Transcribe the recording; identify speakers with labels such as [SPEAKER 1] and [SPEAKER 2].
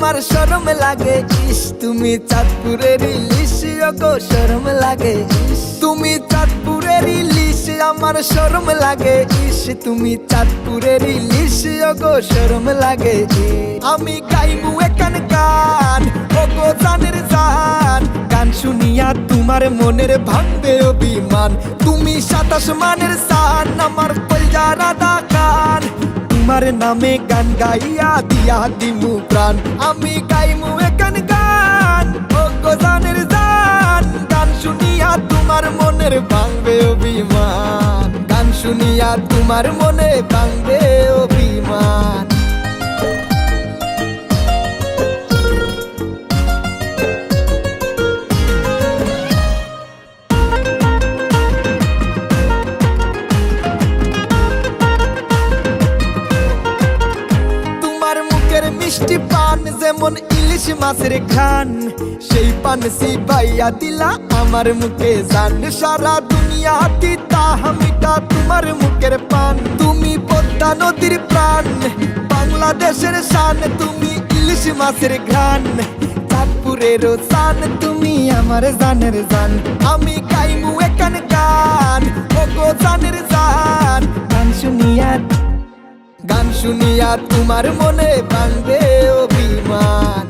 [SPEAKER 1] আমার শরম লাগে ইস, তুমি চাঁদপুরের ইলিশ গো শরম লাগে ইস, তুমি চাঁদপুরের ইলিশ আমার শরম লাগে ইস, তুমি চাঁদপুরের ইলিশ গো শরম লাগে ইস। আমি গাইবো এখান গান ও গো জানের জান, গান শুনিয়া তোমার মনের ভাঙবে অভিমান। তুমি 27 মানের সান আমার কলজা রাধা খান, তোমার নামে গান গাইয়া দিয়া দিমু প্রাণ। আমি গাইমু এখান গান ও গো জানের জান, গান শুনিয়া তোমার মনের ভাঙবে অভিমান, গান শুনিয়া তোমার মনে ভাঙবে অভিমান। মিষ্টি পান যেমন ইলিশ মাছের খান, সেই পান সিবাইয়া দিলা আমার মুখে জান। সারা দুনিয়া তিতা মিঠা তোমার মুখের পান, তুমি পদ্মা নদীর প্রাণ বাংলাদেশের শান, তুমি ইলিশ মাছের ঘ্রাণ চাঁদপুরের জান, তুমি আমার জানের জান। আমি গাইমু এখান গান ও গো জানের জান, গান শুনিয়া গান শুনিয়া তোমার মনে ভাঙবে অভিমান।